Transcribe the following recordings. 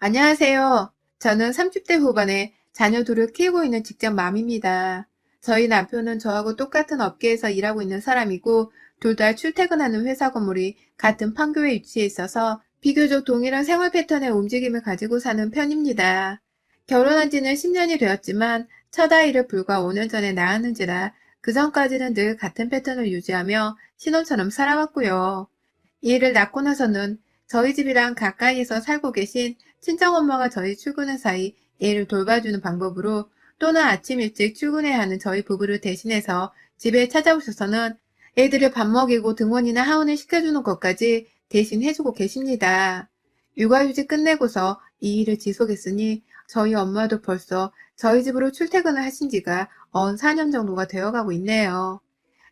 안녕하세요. 저는 30대 후반에 자녀 둘을 키우고 있는 직장 맘입니다. 저희 남편은 저하고 똑같은 업계에서 일하고 있는 사람이고, 둘 다 출퇴근하는 회사 건물이 같은 판교에 위치해 있어서 비교적 동일한 생활 패턴의 움직임을 가지고 사는 편입니다. 결혼한 지는 10년이 되었지만, 첫 아이를 불과 5년 전에 낳았는지라 그 전까지는 늘 같은 패턴을 유지하며 신혼처럼 살아왔고요. 이 애를 낳고 나서는 저희 집이랑 가까이에서 살고 계신 친정엄마가 저희 출근한 사이 애를 돌봐주는 방법으로, 또는 아침 일찍 출근해야 하는 저희 부부를 대신해서 집에 찾아오셔서는 애들을 밥 먹이고 등원이나 하원을 시켜주는 것까지 대신 해주고 계십니다. 육아휴직 끝내고서 이 일을 지속했으니 저희 엄마도 벌써 저희 집으로 출퇴근을 하신 지가 언 4년 정도가 되어가고 있네요.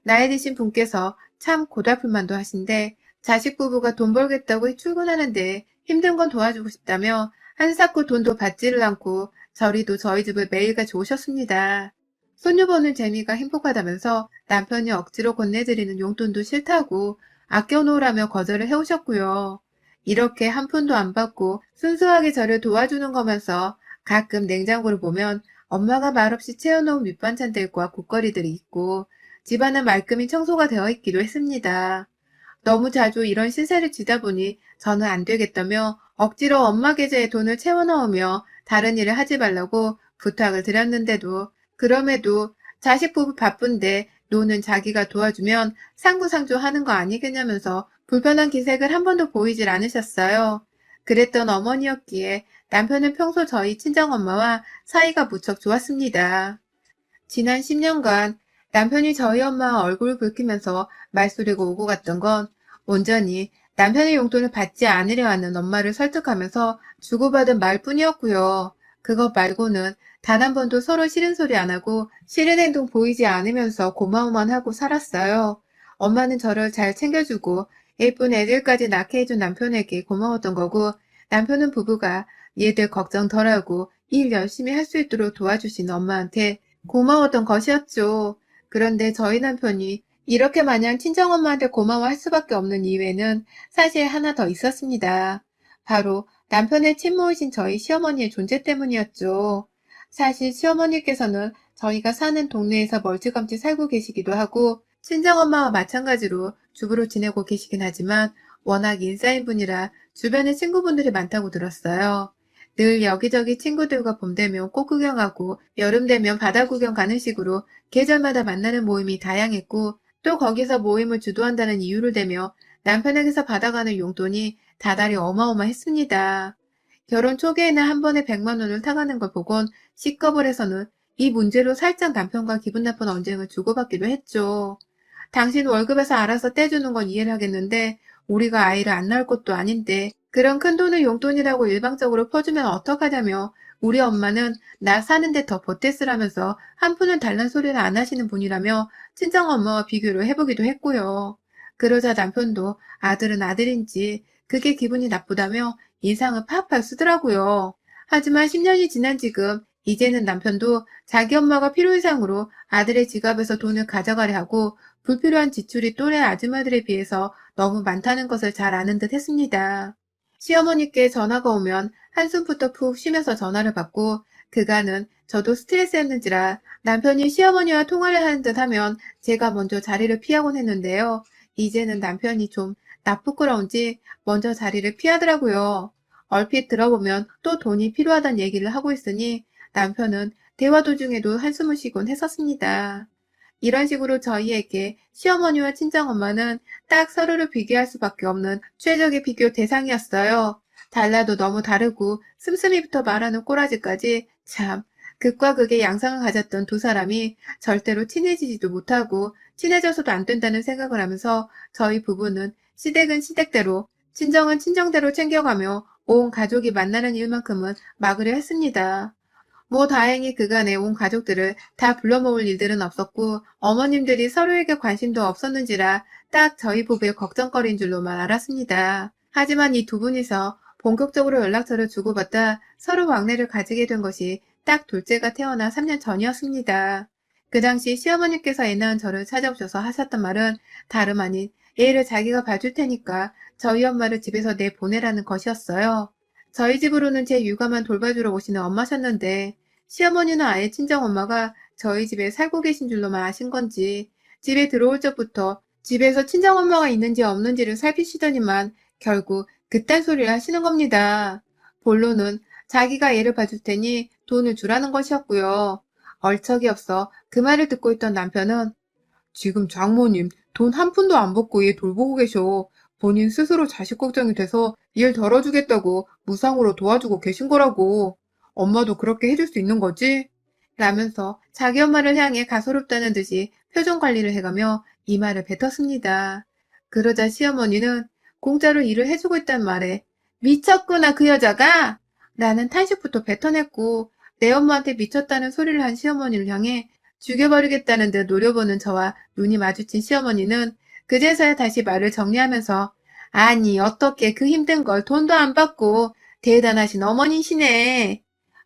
나이 드신 분께서 참 고달플만도 하신데, 자식 부부가 돈 벌겠다고 출근하는데 힘든 건 도와주고 싶다며 한사코 돈도 받지를 않고 저리도 저희 집을 매일같이 오셨습니다. 손녀 보는 재미가 행복하다면서 남편이 억지로 건네드리는 용돈도 싫다고 아껴놓으라며 거절을 해오셨고요. 이렇게 한 푼도 안 받고 순수하게 저를 도와주는 거면서 가끔 냉장고를 보면 엄마가 말없이 채워놓은 밑반찬들과 국거리들이 있고, 집안은 말끔히 청소가 되어 있기도 했습니다. 너무 자주 이런 신세를 지다 보니 저는 안 되겠다며 억지로 엄마 계좌에 돈을 채워 넣으며 다른 일을 하지 말라고 부탁을 드렸는데도, 그럼에도 자식 부부 바쁜데 노는 자기가 도와주면 상부상조 하는 거 아니겠냐면서 불편한 기색을 한 번도 보이질 않으셨어요. 그랬던 어머니였기에 남편은 평소 저희 친정엄마와 사이가 무척 좋았습니다. 지난 10년간 남편이 저희 엄마 얼굴을 붉히면서 말소리가 오고 갔던 건 온전히 남편의 용돈을 받지 않으려 하는 엄마를 설득하면서 주고받은 말뿐이었고요. 그것 말고는 단 한 번도 서로 싫은 소리 안 하고 싫은 행동 보이지 않으면서 고마워만 하고 살았어요. 엄마는 저를 잘 챙겨주고 예쁜 애들까지 낳게 해준 남편에게 고마웠던 거고, 남편은 부부가 얘들 걱정 덜하고 일 열심히 할 수 있도록 도와주신 엄마한테 고마웠던 것이었죠. 그런데 저희 남편이 이렇게 마냥 친정엄마한테 고마워할 수밖에 없는 이유에는 사실 하나 더 있었습니다. 바로 남편의 친모이신 저희 시어머니의 존재 때문이었죠. 사실 시어머니께서는 저희가 사는 동네에서 멀찌감치 살고 계시기도 하고, 친정엄마와 마찬가지로 주부로 지내고 계시긴 하지만 워낙 인싸인 분이라 주변에 친구분들이 많다고 들었어요. 늘 여기저기 친구들과 봄 되면 꽃 구경하고 여름 되면 바다 구경 가는 식으로 계절마다 만나는 모임이 다양했고, 또 거기서 모임을 주도한다는 이유를 대며 남편에게서 받아가는 용돈이 다달이 어마어마했습니다. 결혼 초기에는 한 번에 100만 원을 타가는 걸 보곤 식겁을 해서는 이 문제로 살짝 남편과 기분 나쁜 언쟁을 주고받기도 했죠. 당신 월급에서 알아서 떼주는 건 이해를 하겠는데, 우리가 아이를 안 낳을 것도 아닌데 그런 큰 돈을 용돈이라고 일방적으로 퍼주면 어떡하냐며, 우리 엄마는 나 사는데 더 보태쓰라면서 한 푼은 달란 소리를 안 하시는 분이라며 친정엄마와 비교를 해보기도 했고요. 그러자 남편도 아들은 아들인지 그게 기분이 나쁘다며 인상을 팍팍 쓰더라고요. 하지만 10년이 지난 지금 이제는 남편도 자기 엄마가 필요 이상으로 아들의 지갑에서 돈을 가져가려 하고, 불필요한 지출이 또래 아줌마들에 비해서 너무 많다는 것을 잘 아는 듯 했습니다. 시어머니께 전화가 오면 한숨부터 푹 쉬면서 전화를 받고, 그간은 저도 스트레스였는지라 남편이 시어머니와 통화를 하는 듯 하면 제가 먼저 자리를 피하곤 했는데요. 이제는 남편이 좀 나쁘끄러운지 먼저 자리를 피하더라고요. 얼핏 들어보면 또 돈이 필요하다는 얘기를 하고 있으니 남편은 대화 도중에도 한숨을 쉬곤 했었습니다. 이런 식으로 저희에게 시어머니와 친정엄마는 딱 서로를 비교할 수밖에 없는 최적의 비교 대상이었어요. 달라도 너무 다르고 씀씀이부터 말하는 꼬라지까지, 참 극과 극의 양상을 가졌던 두 사람이 절대로 친해지지도 못하고 친해져서도 안 된다는 생각을 하면서 저희 부부는 시댁은 시댁대로, 친정은 친정대로 챙겨가며 온 가족이 만나는 일만큼은 막으려 했습니다. 뭐 다행히 그간에 온 가족들을 다 불러 모을 일들은 없었고, 어머님들이 서로에게 관심도 없었는지라 딱 저희 부부의 걱정거리인 줄로만 알았습니다. 하지만 이 두 분이서 본격적으로 연락처를 주고받다 서로 왕래를 가지게 된 것이 딱 둘째가 태어나 3년 전이었습니다. 그 당시 시어머니께서 애 낳은 저를 찾아오셔서 하셨던 말은 다름 아닌 애를 자기가 봐줄 테니까 저희 엄마를 집에서 내보내라는 것이었어요. 저희 집으로는 제 육아만 돌봐주러 오시는 엄마셨는데 시어머니는 아예 친정엄마가 저희 집에 살고 계신 줄로만 아신 건지 집에 들어올 적부터 집에서 친정엄마가 있는지 없는지를 살피시더니만 결국 그딴 소리를 하시는 겁니다. 본론은 자기가 애를 봐줄 테니 돈을 주라는 것이었고요. 얼척이 없어 그 말을 듣고 있던 남편은 지금 장모님 돈 한 푼도 안 받고 얘 돌보고 계셔. 본인 스스로 자식 걱정이 돼서 일 덜어주겠다고 무상으로 도와주고 계신 거라고. 엄마도 그렇게 해줄 수 있는 거지? 라면서 자기 엄마를 향해 가소롭다는 듯이 표정 관리를 해가며 이 말을 뱉었습니다. 그러자 시어머니는 공짜로 일을 해주고 있단 말에 미쳤구나 그 여자가! 라는 탄식부터 뱉어냈고 내 엄마한테 미쳤다는 소리를 한 시어머니를 향해 죽여버리겠다는 듯 노려보는 저와 눈이 마주친 시어머니는 그제서야 다시 말을 정리하면서 아니 어떻게 그 힘든 걸 돈도 안 받고 대단하신 어머니시네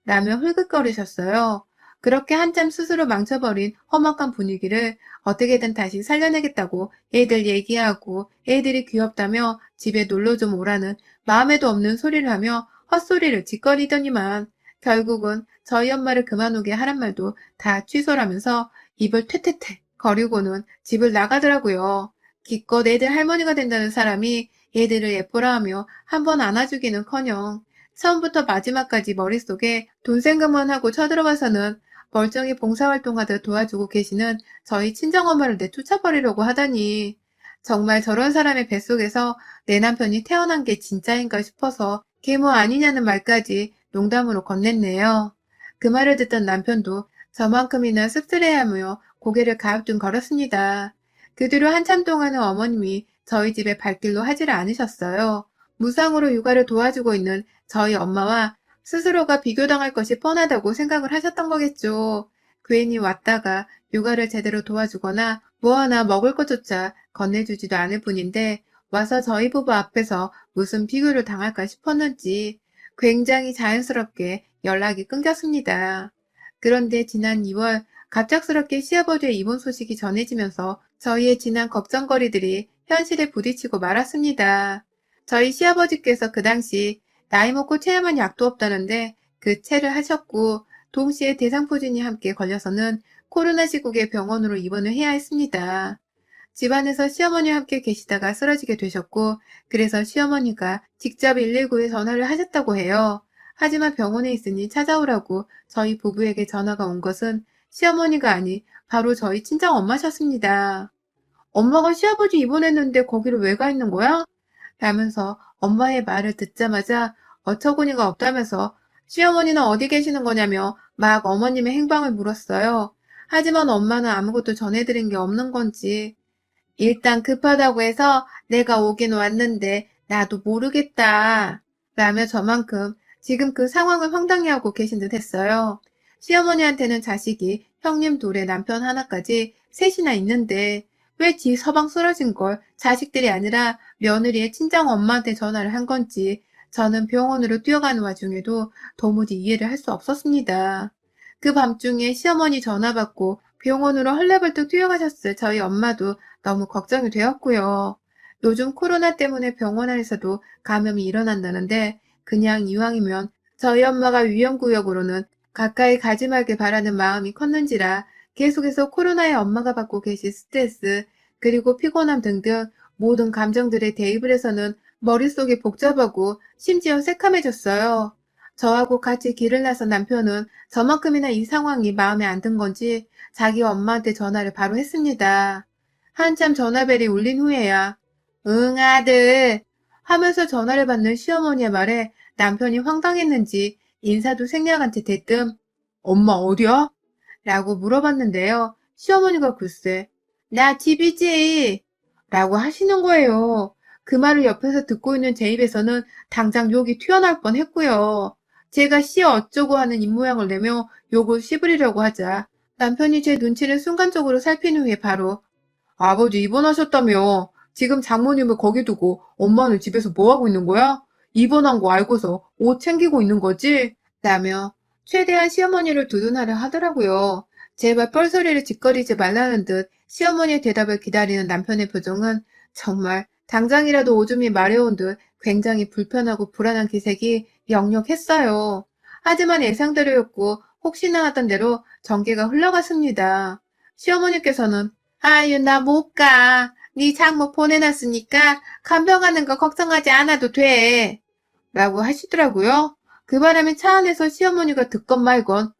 라며 흘끗거리셨어요. 그렇게 한참 스스로 망쳐버린 험악한 분위기를 어떻게든 다시 살려내겠다고 애들 얘기하고 애들이 귀엽다며 집에 놀러 좀 오라는 마음에도 없는 소리를 하며 헛소리를 짓거리더니만 결국은 저희 엄마를 그만 오게 하란 말도 다 취소라면서 입을 퇴퇴퇴 거리고는 집을 나가더라고요. 기껏 애들 할머니가 된다는 사람이 애들을 예뻐라 하며 한 번 안아주기는커녕 처음부터 마지막까지 머릿속에 돈 생각만 하고 쳐들어가서는 멀쩡히 봉사활동하듯 도와주고 계시는 저희 친정엄마를 내쫓아버리려고 하다니 정말 저런 사람의 뱃속에서 내 남편이 태어난 게 진짜인가 싶어서 계모 아니냐는 말까지 농담으로 건넸네요. 그 말을 듣던 남편도 저만큼이나 씁쓸해하며 고개를 가압뚱거렸습니다. 그 뒤로 한참 동안은 어머님이 저희 집에 발길로 하지를 않으셨어요. 무상으로 육아를 도와주고 있는 저희 엄마와 스스로가 비교당할 것이 뻔하다고 생각을 하셨던 거겠죠. 괜히 왔다가 육아를 제대로 도와주거나 뭐 하나 먹을 것조차 건네주지도 않을 뿐인데 와서 저희 부부 앞에서 무슨 비교를 당할까 싶었는지 굉장히 자연스럽게 연락이 끊겼습니다. 그런데 지난 2월 갑작스럽게 시아버지의 입원 소식이 전해지면서 저희의 지난 걱정거리들이 현실에 부딪히고 말았습니다. 저희 시아버지께서 그 당시 나이 먹고 체험한 약도 없다는데 그 체를 하셨고 동시에 대상포진이 함께 걸려서는 코로나 시국에 병원으로 입원을 해야 했습니다. 집안에서 시어머니와 함께 계시다가 쓰러지게 되셨고 그래서 시어머니가 직접 119에 전화를 하셨다고 해요. 하지만 병원에 있으니 찾아오라고 저희 부부에게 전화가 온 것은 시어머니가 아니 바로 저희 친정 엄마셨습니다. 엄마가 시아버지 입원했는데 거기를 왜 가 있는 거야? 라면서 엄마의 말을 듣자마자 어처구니가 없다면서 시어머니는 어디 계시는 거냐며 막 어머님의 행방을 물었어요. 하지만 엄마는 아무것도 전해드린 게 없는 건지 일단 급하다고 해서 내가 오긴 왔는데 나도 모르겠다 라며 저만큼 지금 그 상황을 황당해하고 계신 듯 했어요. 시어머니한테는 자식이 형님 둘에 남편 하나까지 셋이나 있는데 왜 지 서방 쓰러진 걸 자식들이 아니라 며느리의 친정 엄마한테 전화를 한 건지 저는 병원으로 뛰어가는 와중에도 도무지 이해를 할 수 없었습니다. 그 밤중에 시어머니 전화 받고 병원으로 헐레벌떡 뛰어가셨을 저희 엄마도 너무 걱정이 되었고요. 요즘 코로나 때문에 병원 안에서도 감염이 일어난다는데 그냥 이왕이면 저희 엄마가 위험구역으로는 가까이 가지 말길 바라는 마음이 컸는지라 계속해서 코로나에 엄마가 받고 계신 스트레스 그리고 피곤함 등등 모든 감정들에 대입을 해서는 머릿속이 복잡하고 심지어 새카매졌어요. 저하고 같이 길을 나선 남편은 저만큼이나 이 상황이 마음에 안 든 건지 자기 엄마한테 전화를 바로 했습니다. 한참 전화벨이 울린 후에야 응 아들 하면서 전화를 받는 시어머니의 말에 남편이 황당했는지 인사도 생략한 채 대뜸 엄마 어디야? 라고 물어봤는데요. 시어머니가 글쎄 나 집이지 라고 하시는 거예요. 그 말을 옆에서 듣고 있는 제 입에서는 당장 욕이 튀어나올 뻔했고요. 제가 씨 어쩌고 하는 입모양을 내며 욕을 씹으리려고 하자 남편이 제 눈치를 순간적으로 살핀 후에 바로 아버지 입원하셨다며. 지금 장모님을 거기 두고 엄마는 집에서 뭐하고 있는 거야? 입원한 거 알고서 옷 챙기고 있는 거지? 라며 최대한 시어머니를 두둔하려 하더라고요. 제발 뻘소리를 짓거리지 말라는 듯 시어머니의 대답을 기다리는 남편의 표정은 정말 당장이라도 오줌이 마려운 듯 굉장히 불편하고 불안한 기색이 역력했어요. 하지만 예상대로였고 혹시나 하던 대로 전개가 흘러갔습니다. 시어머니께서는 아유 나 못 가. 네 장모 보내놨으니까 간병하는 거 걱정하지 않아도 돼. 라고 하시더라고요. 그 바람에 차 안에서 시어머니가 듣건 말건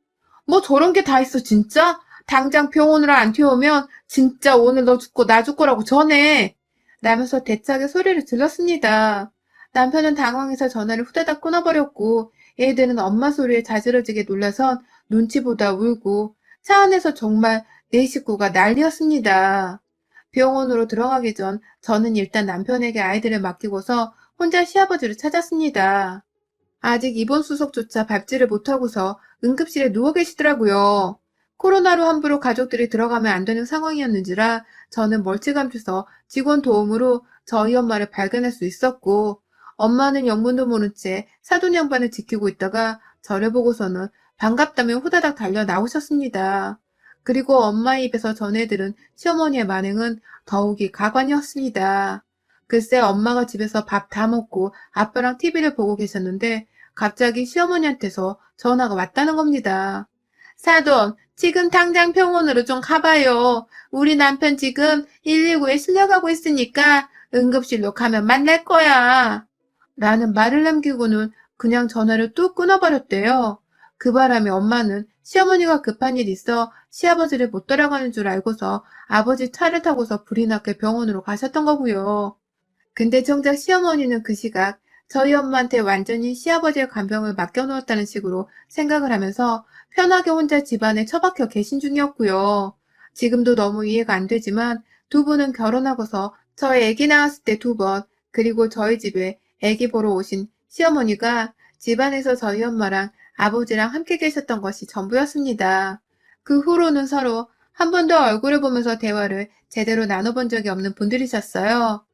뭐 저런 게 다 있어 진짜? 당장 병원으로 안 튀어오면 진짜 오늘 너 죽고 나 죽고라고 전해. 라면서 대차게 소리를 질렀습니다. 남편은 당황해서 전화를 후다닥 끊어버렸고 애들은 엄마 소리에 자지러지게 놀라선 눈치보다 울고 차 안에서 정말 네 식구가 난리였습니다. 병원으로 들어가기 전 저는 일단 남편에게 아이들을 맡기고서 혼자 시아버지를 찾았습니다. 아직 입원 수속조차 밟지를 못하고서 응급실에 누워 계시더라고요. 코로나로 함부로 가족들이 들어가면 안 되는 상황이었는지라 저는 멀찌감쳐서 직원 도움으로 저희 엄마를 발견할 수 있었고 엄마는 영문도 모른 채 사돈 양반을 지키고 있다가 저를 보고서는 반갑다며 후다닥 달려 나오셨습니다. 그리고 엄마 입에서 전해들은 시어머니의 만행은 더욱이 가관이었습니다. 글쎄 엄마가 집에서 밥 다 먹고 아빠랑 TV를 보고 계셨는데 갑자기 시어머니한테서 전화가 왔다는 겁니다. 사돈, 지금 당장 병원으로 좀 가봐요. 우리 남편 지금 119에 실려가고 있으니까 응급실로 가면 만날 거야. 라는 말을 남기고는 그냥 전화를 뚝 끊어버렸대요. 그 바람에 엄마는 시어머니가 급한 일 있어 시아버지를 못 따라가는 줄 알고서 아버지 차를 타고서 불이 나게 병원으로 가셨던 거고요. 근데 정작 시어머니는 그 시각 저희 엄마한테 완전히 시아버지의 간병을 맡겨놓았다는 식으로 생각을 하면서 편하게 혼자 집안에 처박혀 계신 중이었고요. 지금도 너무 이해가 안 되지만 두 분은 결혼하고서 저희 아기 낳았을 때 두 번, 그리고 저희 집에 아기 보러 오신 시어머니가 집안에서 저희 엄마랑 아버지랑 함께 계셨던 것이 전부였습니다. 그 후로는 서로 한 번도 얼굴을 보면서 대화를 제대로 나눠본 적이 없는 분들이셨어요.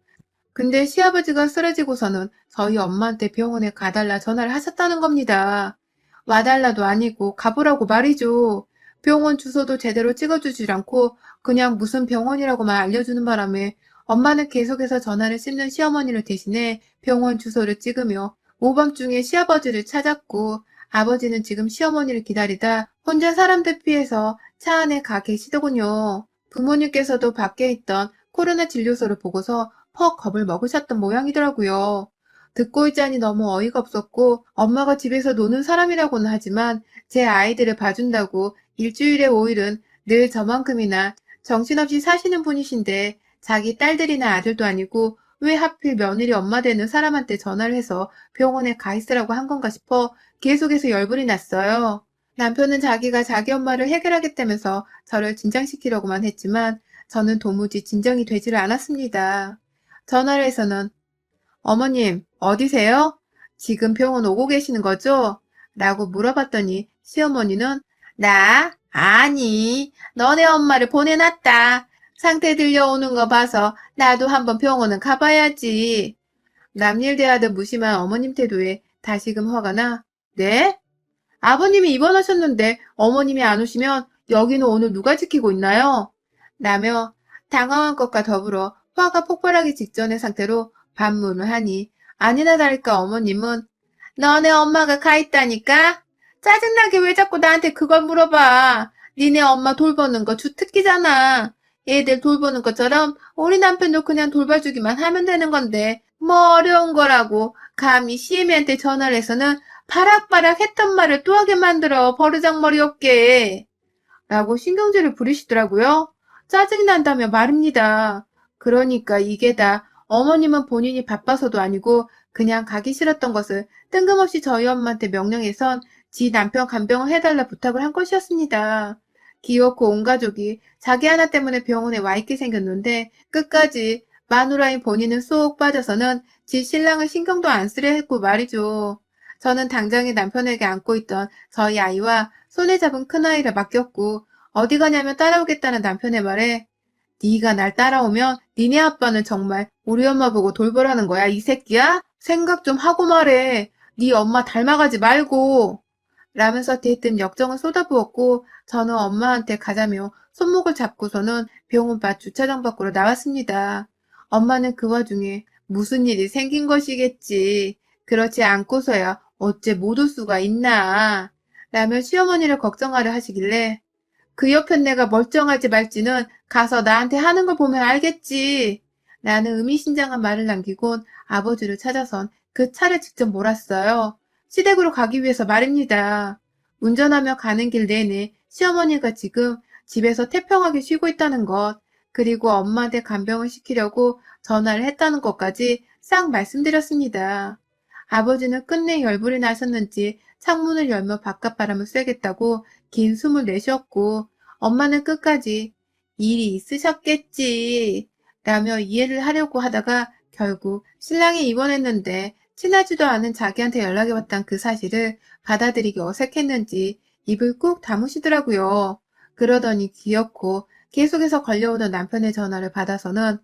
근데 시아버지가 쓰러지고서는 저희 엄마한테 병원에 가달라 전화를 하셨다는 겁니다. 와달라도 아니고 가보라고 말이죠. 병원 주소도 제대로 찍어주질 않고 그냥 무슨 병원이라고만 알려주는 바람에 엄마는 계속해서 전화를 씹는 시어머니를 대신해 병원 주소를 찍으며 오밤중에 시아버지를 찾았고 아버지는 지금 시어머니를 기다리다 혼자 사람들 피해서 차 안에 가 계시더군요. 부모님께서도 밖에 있던 코로나 진료소를 보고서 퍽 겁을 먹으셨던 모양이더라고요. 듣고 있자니 너무 어이가 없었고 엄마가 집에서 노는 사람이라고는 하지만 제 아이들을 봐준다고 일주일에 5일은 늘 저만큼이나 정신없이 사시는 분이신데 자기 딸들이나 아들도 아니고 왜 하필 며느리 엄마 되는 사람한테 전화를 해서 병원에 가 있으라고 한 건가 싶어 계속해서 열불이 났어요. 남편은 자기가 자기 엄마를 해결하겠다면서 저를 진정시키려고만 했지만 저는 도무지 진정이 되지를 않았습니다. 전화를 해서는 어머님, 어디세요? 지금 병원 오고 계시는 거죠? 라고 물어봤더니 시어머니는 나? 아니, 너네 엄마를 보내놨다. 상태 들려오는 거 봐서 나도 한번 병원은 가봐야지. 남일 대하듯 무심한 어머님 태도에 다시금 화가 나. 네? 아버님이 입원하셨는데 어머님이 안 오시면 여기는 오늘 누가 지키고 있나요? 라며 당황한 것과 더불어 화가 폭발하기 직전의 상태로 반문을 하니 아니나 다를까 어머님은 너네 엄마가 가 있다니까? 짜증나게 왜 자꾸 나한테 그걸 물어봐. 니네 엄마 돌보는 거 주특기잖아. 애들 돌보는 것처럼 우리 남편도 그냥 돌봐주기만 하면 되는 건데 뭐 어려운 거라고 감히 시애미한테 전화를 해서는 바락바락 했던 말을 또 하게 만들어 버르장머리 없게 라고 신경질을 부리시더라고요. 짜증이 난다며 말입니다. 그러니까 이게 다 어머님은 본인이 바빠서도 아니고 그냥 가기 싫었던 것을 뜬금없이 저희 엄마한테 명령해선 지 남편 간병을 해달라 부탁을 한 것이었습니다. 기어코 온 가족이 자기 하나 때문에 병원에 와 있게 생겼는데 끝까지 마누라인 본인은 쏙 빠져서는 지 신랑을 신경도 안 쓰려 했고 말이죠. 저는 당장에 남편에게 안고 있던 저희 아이와 손에 잡은 큰아이를 맡겼고 어디 가냐면 따라오겠다는 남편의 말에 네가 날 따라오면 니네 아빠는 정말 우리 엄마 보고 돌보라는 거야 이 새끼야? 생각 좀 하고 말해. 네 엄마 닮아가지 말고. 라면서 대뜸 역정을 쏟아부었고 저는 엄마한테 가자며 손목을 잡고서는 병원 밖 주차장 밖으로 나왔습니다. 엄마는 그 와중에 무슨 일이 생긴 것이겠지. 그렇지 않고서야 어째 못 올 수가 있나. 라며 시어머니를 걱정하려 하시길래 그 옆엔 내가 멀쩡할지 말지는 가서 나한테 하는 걸 보면 알겠지. 라는 의미심장한 말을 남기곤 아버지를 찾아선 그 차를 직접 몰았어요. 시댁으로 가기 위해서 말입니다. 운전하며 가는 길 내내 시어머니가 지금 집에서 태평하게 쉬고 있다는 것, 그리고 엄마한테 간병을 시키려고 전화를 했다는 것까지 싹 말씀드렸습니다. 아버지는 끝내 열불이 나셨는지 창문을 열며 바깥바람을 쐬겠다고 긴 숨을 내쉬었고, 엄마는 끝까지 일이 있으셨겠지 라며 이해를 하려고 하다가 결국 신랑이 입원했는데 친하지도 않은 자기한테 연락이 왔단 그 사실을 받아들이기 어색했는지 입을 꾹 다무시더라고요. 그러더니 귀엽고 계속해서 걸려오던 남편의 전화를 받아서는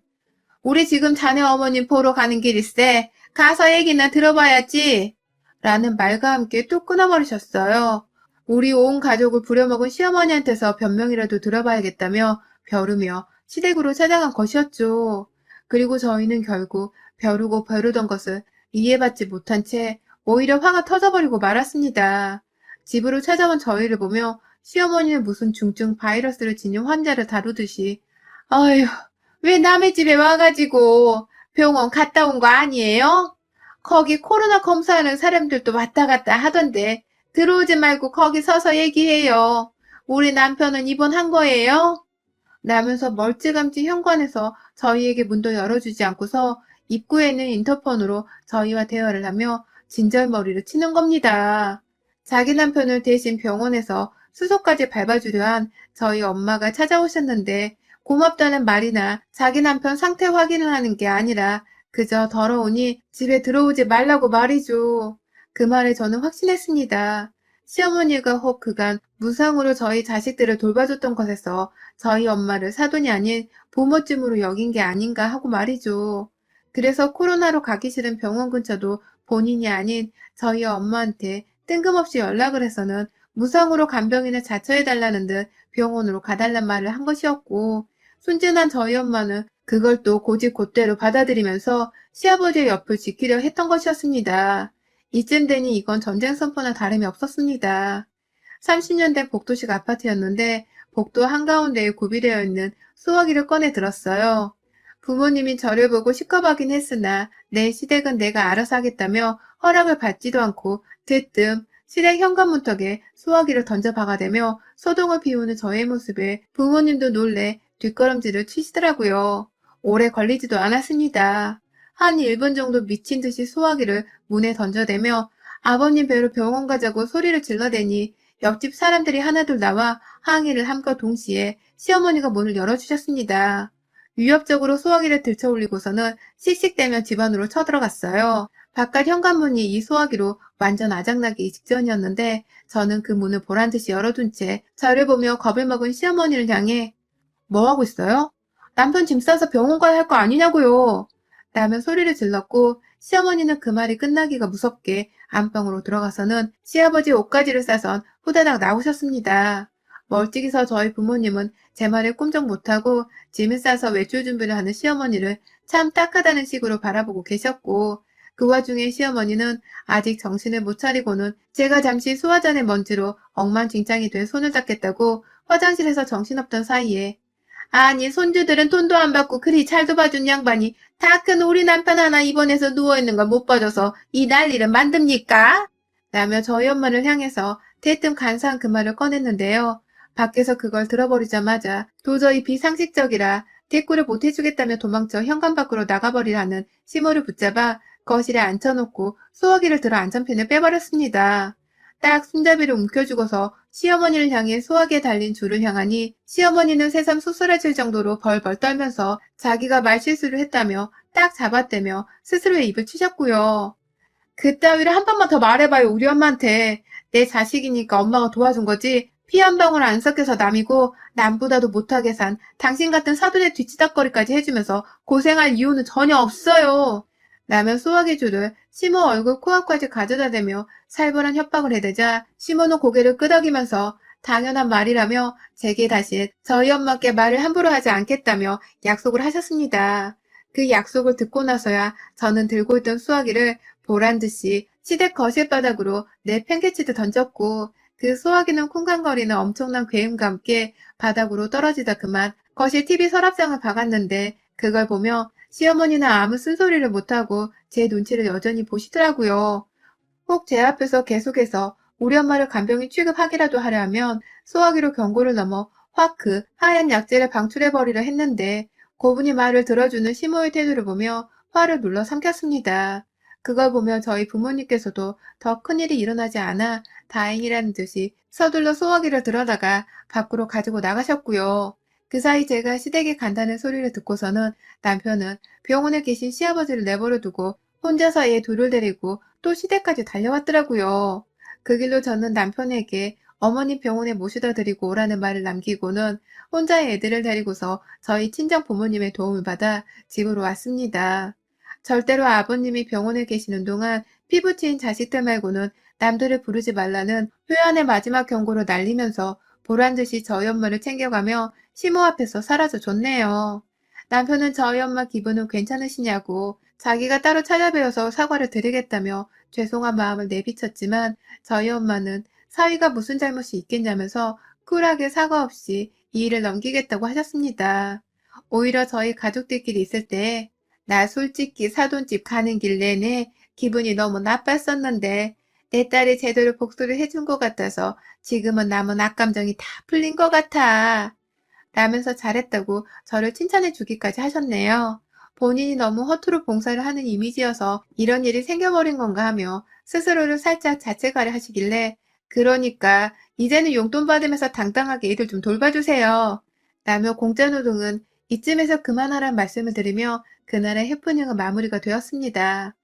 우리 지금 자네 어머님 보러 가는 길일세. 가서 얘기나 들어봐야지. 라는 말과 함께 뚝 끊어버리셨어요. 우리 온 가족을 부려먹은 시어머니한테서 변명이라도 들어봐야겠다며 벼르며 시댁으로 찾아간 것이었죠. 그리고 저희는 결국 벼르고 벼르던 것을 이해받지 못한 채 오히려 화가 터져버리고 말았습니다. 집으로 찾아온 저희를 보며 시어머니는 무슨 중증 바이러스를 지닌 환자를 다루듯이 아휴, 왜 남의 집에 와가지고 병원 갔다 온 거 아니에요? 거기 코로나 검사하는 사람들도 왔다 갔다 하던데 들어오지 말고 거기 서서 얘기해요. 우리 남편은 입원한 거예요? 라면서 멀찌감치 현관에서 저희에게 문도 열어주지 않고서 입구에 있는 인터폰으로 저희와 대화를 하며 진절머리를 치는 겁니다. 자기 남편을 대신 병원에서 수소까지 밟아주려 한 저희 엄마가 찾아오셨는데 고맙다는 말이나 자기 남편 상태 확인을 하는 게 아니라 그저 더러우니 집에 들어오지 말라고 말이죠. 그 말에 저는 확신했습니다. 시어머니가 혹 그간 무상으로 저희 자식들을 돌봐줬던 것에서 저희 엄마를 사돈이 아닌 부모쯤으로 여긴 게 아닌가 하고 말이죠. 그래서 코로나로 가기 싫은 병원 근처도 본인이 아닌 저희 엄마한테 뜬금없이 연락을 해서는 무상으로 간병인을 자처해달라는 듯 병원으로 가달란 말을 한 것이었고, 순진한 저희 엄마는 그걸 또 고집곧대로 받아들이면서 시아버지의 옆을 지키려 했던 것이었습니다. 이쯤 되니 이건 전쟁 선포나 다름이 없었습니다. 30년 된 복도식 아파트였는데 복도 한가운데에 구비되어 있는 수화기를 꺼내 들었어요. 부모님이 저를 보고 시커하긴 했으나 내 시댁은 내가 알아서 하겠다며 허락을 받지도 않고 대뜸 시댁 현관문턱에 수화기를 던져 박아대며 소동을 피우는 저의 모습에 부모님도 놀래 뒷걸음질을 치시더라고요. 오래 걸리지도 않았습니다. 한 1분 정도 미친 듯이 수화기를 문에 던져대며 아버님 뵈러 병원 가자고 소리를 질러대니 옆집 사람들이 하나둘 나와 항의를 함과 동시에 시어머니가 문을 열어주셨습니다. 위협적으로 수화기를 들쳐올리고서는 씩씩대며 집 안으로 쳐들어갔어요. 바깥 현관문이 이 수화기로 완전 아작나기 직전이었는데 저는 그 문을 보란듯이 열어둔 채 저를 보며 겁을 먹은 시어머니를 향해 뭐 하고 있어요? 남편 짐 싸서 병원 가야 할 거 아니냐고요. 라며 소리를 질렀고 시어머니는 그 말이 끝나기가 무섭게 안방으로 들어가서는 시아버지 옷가지를 싸선 후다닥 나오셨습니다. 멀찍이 서 저희 부모님은 제 말에 꼼짝 못하고 짐을 싸서 외출 준비를 하는 시어머니를 참 딱하다는 식으로 바라보고 계셨고 그 와중에 시어머니는 아직 정신을 못 차리고는 제가 잠시 소화전의 먼지로 엉망진창이 된 손을 닦겠다고 화장실에서 정신없던 사이에 아니 손주들은 돈도 안 받고 그리 잘도 봐준 양반이 다 큰 우리 남편 하나 입원해서 누워있는 걸 못 봐줘서 이 난리를 만듭니까? 라며 저희 엄마를 향해서 대뜸 간사한 그 말을 꺼냈는데요. 밖에서 그걸 들어버리자마자 도저히 비상식적이라 대꾸를 못해주겠다며 도망쳐 현관 밖으로 나가버리라는 시모를 붙잡아 거실에 앉혀놓고 소화기를 들어 안전핀을 빼버렸습니다. 딱 손잡이를 움켜쥐고서 시어머니를 향해 소화기에 달린 줄을 향하니 시어머니는 새삼 수술해질 정도로 벌벌 떨면서 자기가 말실수를 했다며 딱 잡아떼며 스스로의 입을 치셨고요. 그따위를 한 번만 더 말해봐요 우리 엄마한테. 내 자식이니까 엄마가 도와준 거지 피 한 방울 안 섞여서 남이고 남보다도 못하게 산 당신 같은 사돈의 뒤치다거리까지 해주면서 고생할 이유는 전혀 없어요. 라며 소화기 줄을 시모 얼굴 코앞까지 가져다 대며 살벌한 협박을 해대자 시모는 고개를 끄덕이면서 당연한 말이라며 제게 다시 저희 엄마께 말을 함부로 하지 않겠다며 약속을 하셨습니다. 그 약속을 듣고 나서야 저는 들고 있던 수화기를 보란듯이 시댁 거실 바닥으로 내 팽개치드 던졌고 그 소화기는 쿵쾅거리는 엄청난 괴음과 함께 바닥으로 떨어지다 그만 거실 TV 서랍장을 박았는데 그걸 보며 시어머니는 아무 쓴소리를 못하고 제 눈치를 여전히 보시더라고요. 혹 제 앞에서 계속해서 우리 엄마를 간병인 취급하기라도 하려 하면 소화기로 경고를 넘어 확 그 하얀 약재를 방출해버리려 했는데 고분이 말을 들어주는 시모의 태도를 보며 화를 눌러 삼켰습니다. 그걸 보며 저희 부모님께서도 더 큰일이 일어나지 않아 다행이라는 듯이 서둘러 소화기를 들어다가 밖으로 가지고 나가셨고요. 그 사이 제가 시댁에 간다는 소리를 듣고서는 남편은 병원에 계신 시아버지를 내버려 두고 혼자서 애 둘을 데리고 또 시댁까지 달려왔더라고요. 그 길로 저는 남편에게 어머니 병원에 모셔다 드리고 오라는 말을 남기고는 혼자 애들을 데리고서 저희 친정 부모님의 도움을 받아 집으로 왔습니다. 절대로 아버님이 병원에 계시는 동안 피부치인 자식들 말고는 남들을 부르지 말라는 회원의 마지막 경고를 날리면서 보란듯이 저희 엄마를 챙겨가며 시모 앞에서 사라져 줬네요. 남편은 저희 엄마 기분은 괜찮으시냐고 자기가 따로 찾아뵈어서 사과를 드리겠다며 죄송한 마음을 내비쳤지만 저희 엄마는 사위가 무슨 잘못이 있겠냐면서 쿨하게 사과 없이 이 일을 넘기겠다고 하셨습니다. 오히려 저희 가족들끼리 있을 때 나 솔직히 사돈집 가는 길 내내 기분이 너무 나빴었는데 내 딸이 제대로 복수를 해준 것 같아서 지금은 남은 악감정이 다 풀린 것 같아. 라면서 잘했다고 저를 칭찬해 주기까지 하셨네요. 본인이 너무 허투루 봉사를 하는 이미지여서 이런 일이 생겨버린 건가 하며 스스로를 살짝 자책하려 하시길래 그러니까 이제는 용돈 받으면서 당당하게 일을 좀 돌봐주세요. 라며 공짜노동은 이쯤에서 그만하란 말씀을 드리며 그날의 해프닝은 마무리가 되었습니다.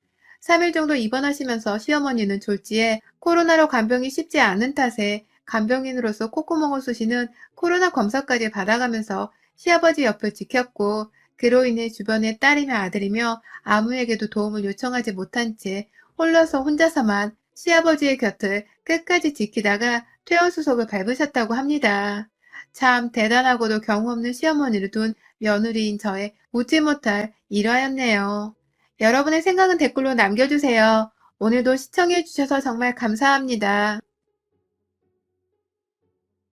3일 정도 입원하시면서 시어머니는 졸지에 코로나로 간병이 쉽지 않은 탓에 간병인으로서 콧구멍을 쑤시는 코로나 검사까지 받아가면서 시아버지 옆을 지켰고 그로 인해 주변의 딸이며 아들이며 아무에게도 도움을 요청하지 못한 채 홀려서 혼자서만 시아버지의 곁을 끝까지 지키다가 퇴원수속을 밟으셨다고 합니다. 참 대단하고도 경우 없는 시어머니를 둔 며느리인 저의 웃지 못할 일화였네요. 여러분의 생각은 댓글로 남겨주세요. 오늘도 시청해주셔서 정말 감사합니다.